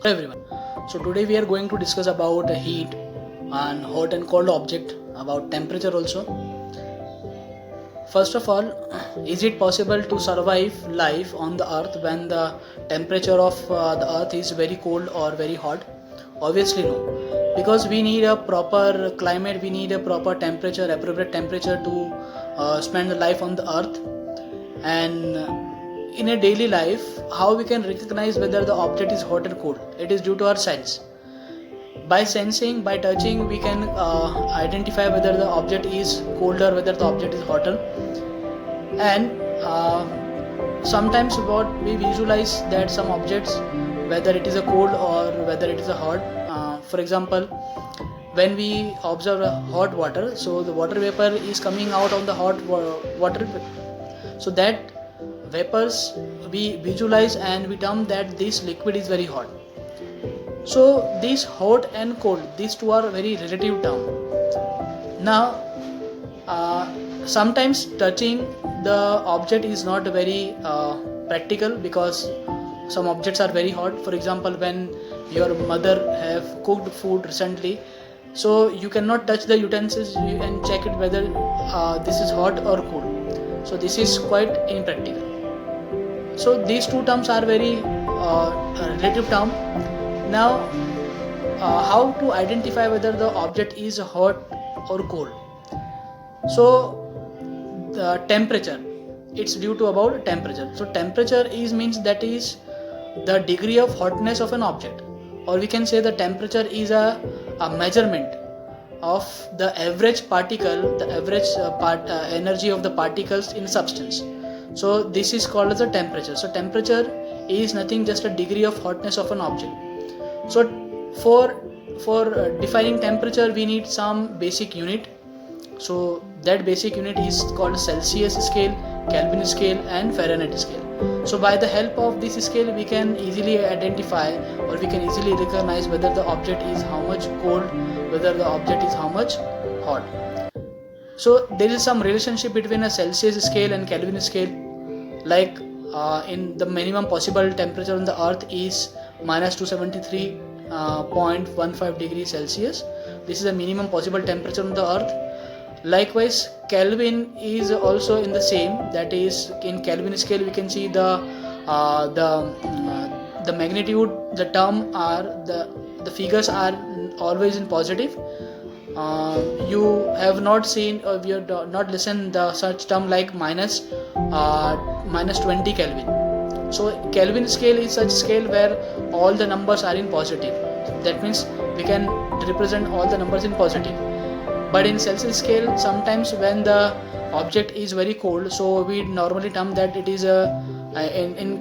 Hello everyone. So today we are going to discuss about heat and hot and cold object, about temperature also. First of all, is it possible to survive life on the earth when the temperature of the earth is very cold or very hot? Obviously no, because we need a proper climate, we need a proper temperature, appropriate temperature to spend the life on the earth. And in a daily life, how we can recognize whether the object is hot or cold? It is due to our sense. By sensing, by touching, we can identify whether the object is colder, whether the object is hotter. And sometimes what we visualize that some objects, whether it is a cold or whether it is a hot. For example, when we observe hot water, so the water vapor is coming out on the hot water, so that vapors we visualize and we term that this liquid is very hot. So this hot and cold, these two are very relative term. Now sometimes touching the object is not very practical, because some objects are very hot. For example, when your mother have cooked food recently, so you cannot touch the utensils and check it whether this is hot or cold. So this is quite impractical. So these two terms are very relative term. Now how to identify whether the object is hot or cold? So the temperature, it's due to about temperature. So temperature means that is the degree of hotness of an object, or we can say the temperature is a measurement of the average particle, the average energy of the particles in substance. So this is called as a temperature. So temperature is nothing, just a degree of hotness of an object. So for defining temperature, we need some basic unit. So that basic unit is called Celsius scale, Kelvin scale and Fahrenheit scale. So by the help of this scale, we can easily identify, or we can easily recognize whether the object is how much cold, whether the object is how much hot. So there is some relationship between a Celsius scale and Kelvin scale. Like in the minimum possible temperature on the earth is minus 273.15 degrees Celsius. This is the minimum possible temperature on the earth. Likewise, Kelvin is also in the same, that is in Kelvin scale we can see the magnitude, the term are the figures are always in positive. You have not seen, or you have not listened the such term like minus 20 Kelvin. So Kelvin scale is such scale where all the numbers are in positive. That means we can represent all the numbers in positive. But in Celsius scale, sometimes when the object is very cold, so we normally term that it is in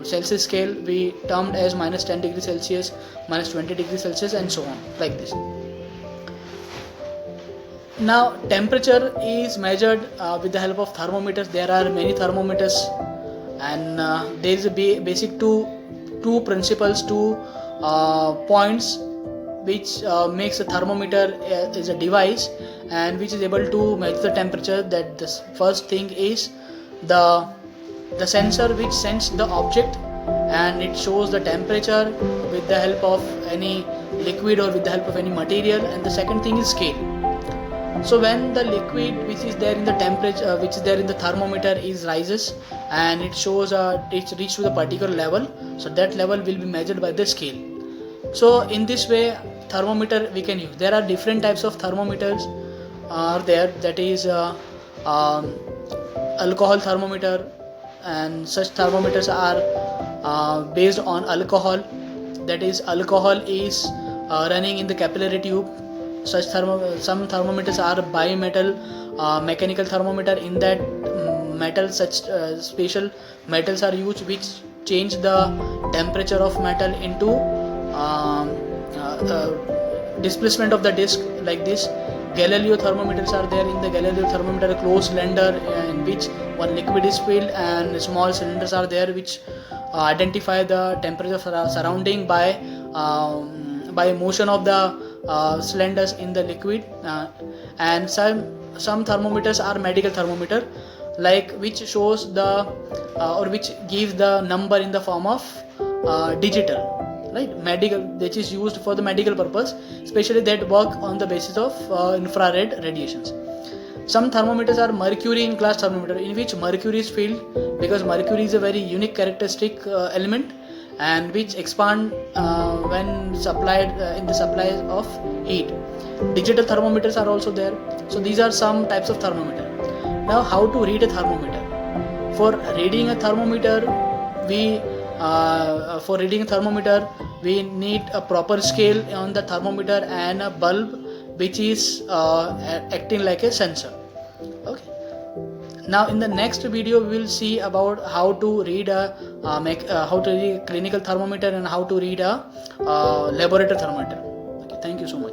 Celsius scale we termed as minus 10 degrees Celsius, minus 20 degrees Celsius and so on, like this. Now temperature is measured with the help of thermometers. There are many thermometers, and there is a basic two principles, two points which makes a thermometer is a device and which is able to measure the temperature. That the first thing is the sensor which senses the object and it shows the temperature with the help of any liquid or with the help of any material. And the second thing is scale. So when the liquid which is there in the temperature, which is there in the thermometer is rises and it shows it's reached to the particular level, so that level will be measured by the scale. So in this way thermometer we can use. There are different types of thermometers are there, that is alcohol thermometer, and such thermometers are based on alcohol, that is alcohol is running in the capillary tube. Such some thermometers are bimetal mechanical thermometer. In that metal, such special metals are used which change the temperature of metal into displacement of the disc, like this. Galileo thermometers are there. In the Galileo thermometer, a closed cylinder in which one liquid is filled, and small cylinders are there which identify the temperature surrounding by motion of the cylinders in the liquid. And some thermometers are medical thermometer, like which shows the or which gives the number in the form of digital. right? Medical, which is used for the medical purpose, especially that work on the basis of infrared radiations. Some thermometers are mercury in class thermometer, in which mercury is filled because mercury is a very unique characteristic element, and which expand when supplied in the supply of heat. Digital thermometers are also there. So these are some types of thermometer. Now, how to read a thermometer? For reading a thermometer, we need a proper scale on the thermometer and a bulb which is acting like a sensor. Okay. Now in the next video we will see about how to read a clinical thermometer and how to read a laboratory thermometer. Okay, thank you so much.